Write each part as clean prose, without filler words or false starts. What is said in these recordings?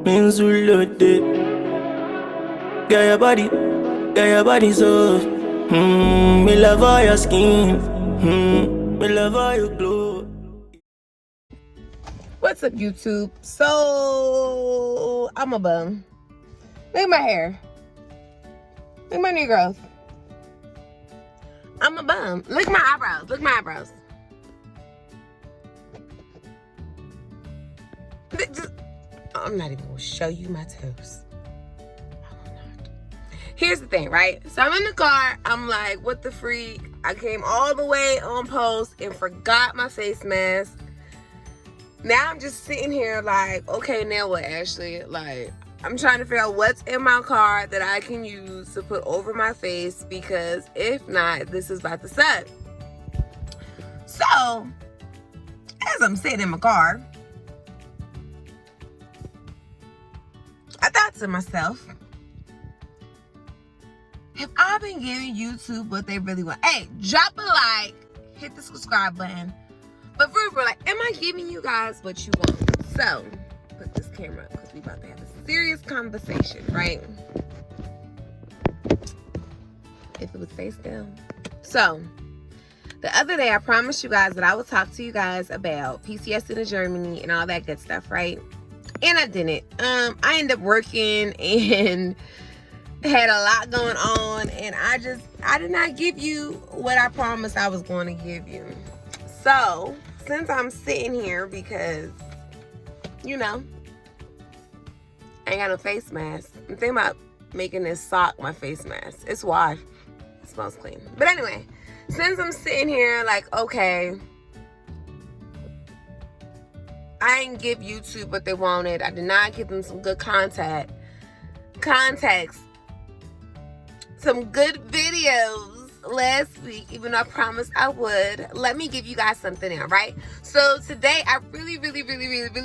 Means we load it. Get your body soft. Me love all your skin. Me love all your glow. What's up, YouTube? So, I'm a bum. Look at my hair. Look at my new growth. I'm a bum. Look at my eyebrows. Look at my eyebrows. I'm not even going to show you my toes. I will not. Here's the thing, right? So I'm in the car. I'm like, what the freak? I came all the way on post and forgot my face mask. Now I'm just sitting here like, okay, now what, Ashley? Like, I'm trying to figure out what's in my car that I can use to put over my face, because if not, this is about to suck. So, as I'm sitting in my car, I thought to myself, have I been giving YouTube what they really want? Hey, drop a like, hit the subscribe button. But for real, like, am I giving you guys what you want? So, put this camera up because we about to have a serious conversation, right? If it would stay still. So, the other day I promised you guys that I would talk to you guys about PCSing in Germany and all that good stuff, right? And I didn't. I ended up working and had a lot going on, and I did not give you what I promised I was going to give you. So, since I'm sitting here, because, you know, I ain't got no face mask. I'm thinking about making this sock my face mask. It's washed. It smells clean. But anyway, since I'm sitting here like, okay, I didn't give YouTube what they wanted. I did not give them some good context, some good videos last week, even though I promised I would. Let me give you guys something now, right? So today I really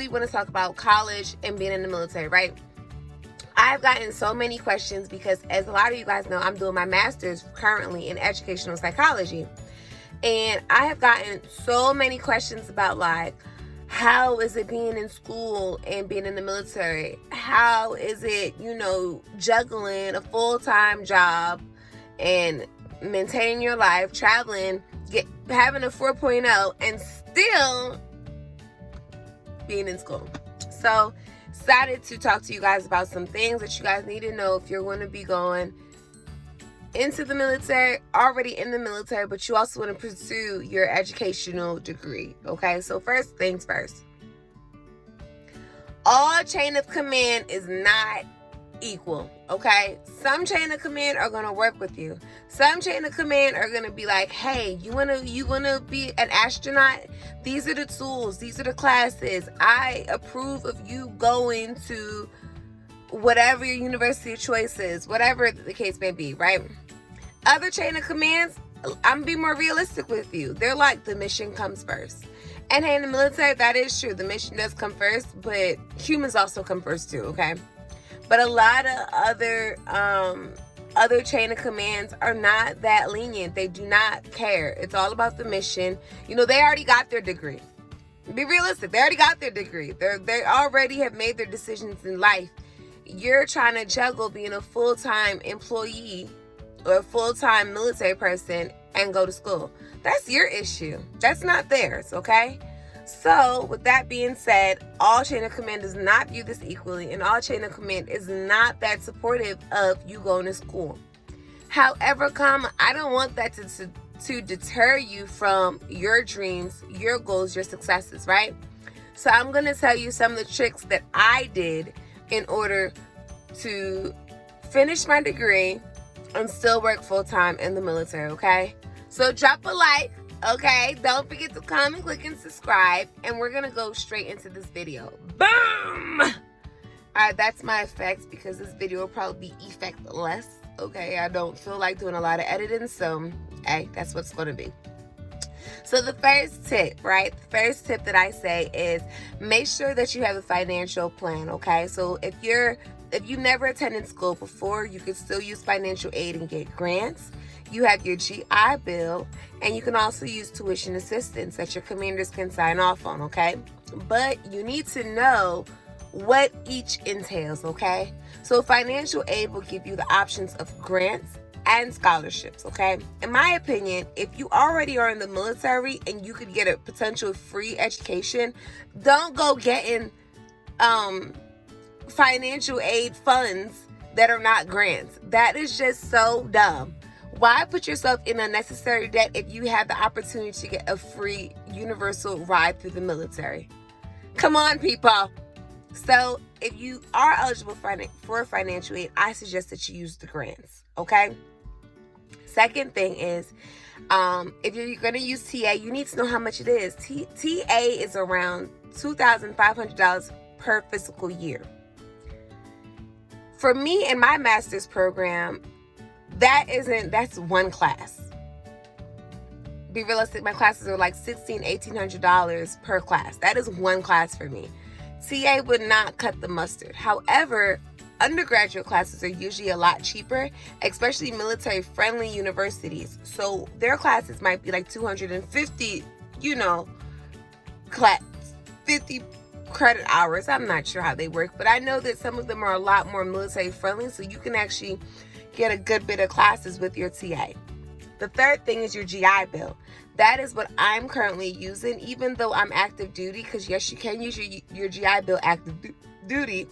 want to talk about college and being in the military, right? I've gotten so many questions because, as a lot of you guys know, I'm doing my master's currently in educational psychology. And I have gotten so many questions about, like, how is it being in school and being in the military? How is it, you know, juggling a full-time job and maintaining your life, traveling, having a 4.0, and still being in school? So, decided to talk to you guys about some things that you guys need to know if you're going to be going into the military, already in the military, but you also want to pursue your educational degree. Okay, so first things first. All chain of command is not equal. Okay, some chain of command are going to work with you. Some chain of command are going to be like, hey, you want to be an astronaut? These are the tools, these are the classes. I approve of you going to whatever your university of choice is, whatever the case may be, right? Other chain of commands, I'm gonna be more realistic with you. They're like, the mission comes first. And hey, in the military, that is true. The mission does come first, but humans also come first too, okay? But a lot of other chain of commands are not that lenient. They do not care. It's all about the mission. You know, they already got their degree. Be realistic. They already got their degree. They already have made their decisions in life. You're trying to juggle being a full-time employee or a full-time military person and go to school. That's your issue. That's not theirs, okay? So, with that being said, all chain of command does not view this equally, and all chain of command is not that supportive of you going to school. However, I don't want that to deter you from your dreams, your goals, your successes, right? So I'm going to tell you some of the tricks that I did in order to finish my degree and still work full-time in the military, okay? So drop a like, okay? Don't forget to comment, click, and subscribe. And we're going to go straight into this video. Boom! All right, that's my effects because this video will probably be effectless, okay? I don't feel like doing a lot of editing, so, hey, that's what's going to be. So the first tip, right? The first tip that I say is make sure that you have a financial plan, okay? So if you've never attended school before, you can still use financial aid and get grants. You have your GI Bill, and you can also use tuition assistance that your commanders can sign off on, okay? But you need to know what each entails, okay? So financial aid will give you the options of grants and scholarships, okay? In my opinion, if you already are in the military and you could get a potential free education, don't go getting financial aid funds that are not grants. That is just so dumb. Why put yourself in unnecessary debt if you have the opportunity to get a free universal ride through the military? Come on, people. So if you are eligible for financial aid, I suggest that you use the grants, okay? Second thing is, if you're going to use TA, you need to know how much it is. TA is around $2,500 per fiscal year. For me in my master's program, that's one class. Be realistic, my classes are like $1,800 per class. That is one class for me. TA would not cut the mustard. However, undergraduate classes are usually a lot cheaper, especially military-friendly universities. So their classes might be like 250, 50 credit hours. I'm not sure how they work, but I know that some of them are a lot more military-friendly, so you can actually get a good bit of classes with your TA. The third thing is your GI Bill. That is what I'm currently using, even though I'm active duty, because yes, you can use your GI Bill active duty.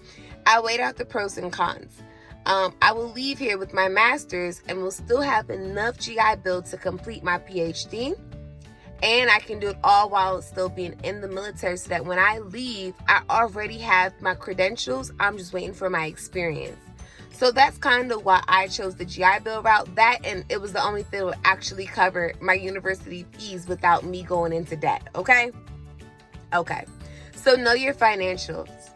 I weighed out the pros and cons. I will leave here with my master's and will still have enough GI Bill to complete my PhD. And I can do it all while still being in the military, so that when I leave, I already have my credentials. I'm just waiting for my experience. So that's kind of why I chose the GI Bill route. That, and it was the only thing that would actually cover my university fees without me going into debt, okay? Okay, so know your financials.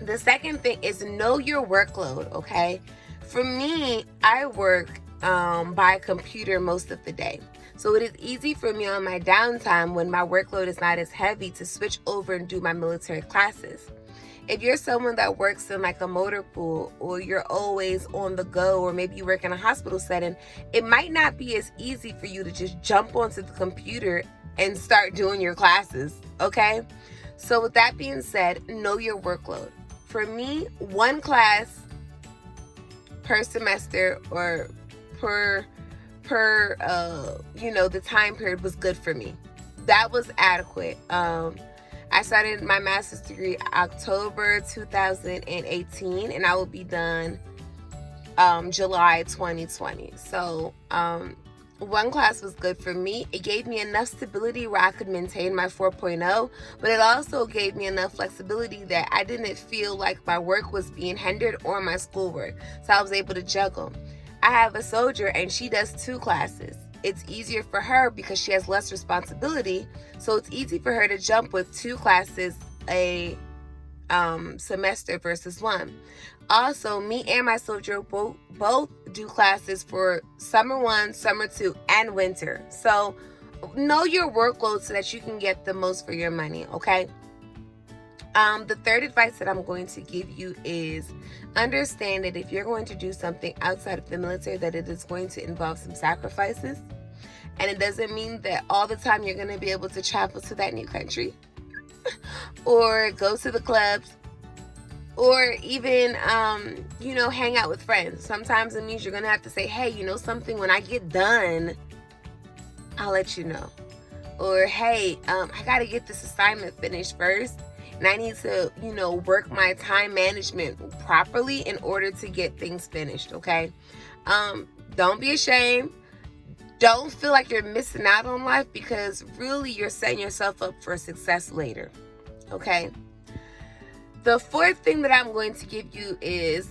The second thing is know your workload, okay? For me, I work by computer most of the day. So it is easy for me on my downtime when my workload is not as heavy to switch over and do my military classes. If you're someone that works in like a motor pool, or you're always on the go, or maybe you work in a hospital setting, it might not be as easy for you to just jump onto the computer and start doing your classes, okay? So with that being said, know your workload. For me, one class per semester or per the time period was good for me. That was adequate. I started my master's degree October 2018, and I will be done July 2020. So one class was good for me. It gave me enough stability where I could maintain my 4.0, but it also gave me enough flexibility that I didn't feel like my work was being hindered or my schoolwork. So I was able to juggle. I have a soldier and she does 2 classes. It's easier for her because she has less responsibility, so it's easy for her to jump with 2 classes a semester versus 1. Also, me and my soldier both do classes for summer 1, summer 2, and winter. So know your workload so that you can get the most for your money, okay? The third advice that I'm going to give you is understand that if you're going to do something outside of the military, that it is going to involve some sacrifices. And it doesn't mean that all the time you're going to be able to travel to that new country or go to the clubs or even, hang out with friends. Sometimes it means you're going to have to say, hey, something, when I get done, I'll let you know. Or, hey, I got to get this assignment finished first. And I need to, work my time management properly in order to get things finished, okay? Don't be ashamed. Don't feel like you're missing out on life, because really you're setting yourself up for success later, okay? The fourth thing that I'm going to give you is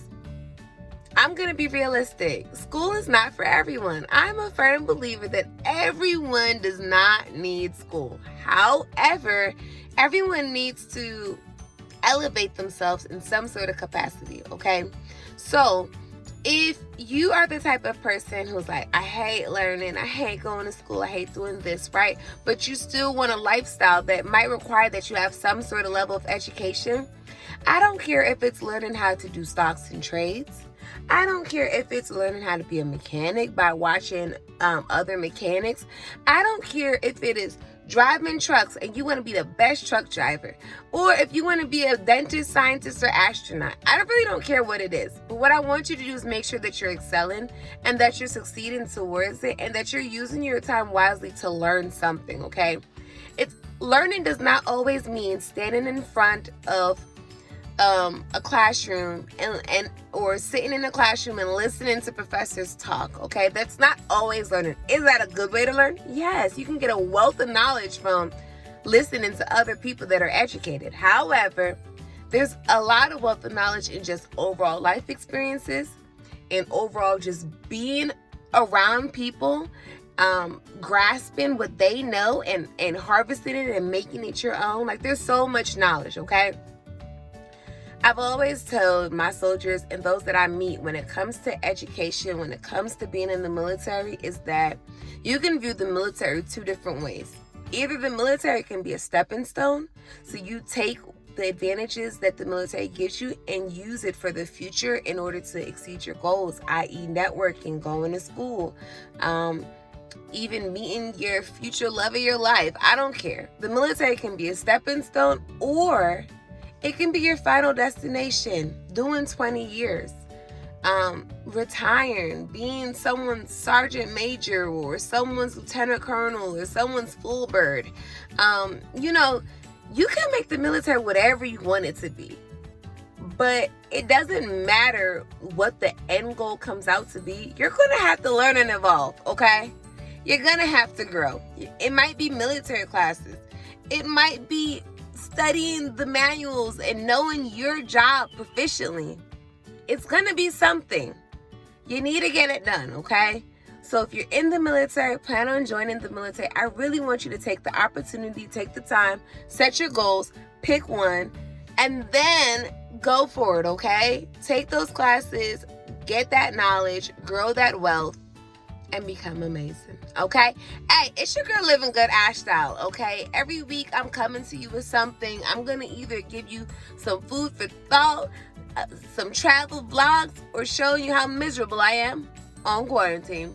I'm going to be realistic. School is not for everyone. I'm a firm believer that everyone does not need school. However, everyone needs to elevate themselves in some sort of capacity, okay? So if you are the type of person who's like, I hate learning, I hate going to school, I hate doing this, right? But you still want a lifestyle that might require that you have some sort of level of education. I don't care if it's learning how to do stocks and trades. I don't care if it's learning how to be a mechanic by watching other mechanics. I don't care if it is driving trucks and you want to be the best truck driver, or if you want to be a dentist, scientist, or astronaut, I really don't care what it is. But what I want you to do is make sure that you're excelling and that you're succeeding towards it and that you're using your time wisely to learn something, okay? Learning does not always mean standing in front of a classroom and or sitting in a classroom and listening to professors talk, okay? That's not always learning. Is that a good way to learn? Yes, you can get a wealth of knowledge from listening to other people that are educated. However, there's a lot of wealth of knowledge in just overall life experiences and overall just being around people, grasping what they know and harvesting it and making it your own. Like, there's so much knowledge, okay? I've always told my soldiers and those that I meet, when it comes to education, when it comes to being in the military, is that you can view the military two different ways. Either the military can be a stepping stone, so you take the advantages that the military gives you and use it for the future in order to exceed your goals, i.e. networking, going to school, even meeting your future love of your life. I don't care. The military can be a stepping stone, or it can be your final destination, doing 20 years, retiring, being someone's sergeant major or someone's lieutenant colonel or someone's full bird. You can make the military whatever you want it to be, but it doesn't matter what the end goal comes out to be. You're going to have to learn and evolve, okay? You're going to have to grow. It might be military classes. It might be studying the manuals and knowing your job proficiently. It's gonna be something. You need to get it done, okay? So if you're in the military, plan on joining the military, I really want you to take the opportunity, take the time, set your goals, pick one, and then go for it, okay? Take those classes, get that knowledge, grow that wealth, and become amazing, okay? Hey, it's your girl Living Good Ash Style, okay? Every week I'm coming to you with something. I'm gonna either give you some food for thought, some travel vlogs, or showing you how miserable I am on quarantine.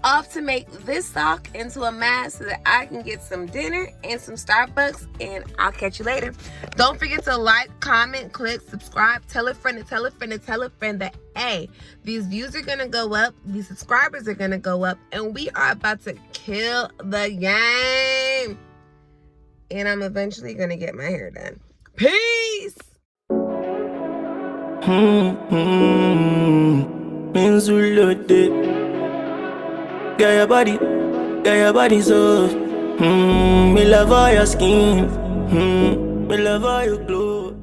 Off to make this sock into a mask so that I can get some dinner and some Starbucks, and I'll catch you later. Don't forget to like, comment, click, subscribe, tell a friend, and tell a friend, and tell a friend that, hey, these views are gonna go up, these subscribers are gonna go up, and we are about to kill the game. And I'm eventually gonna get my hair done. Peace! Got your body soft. Me love all your skin. Me love all your glow.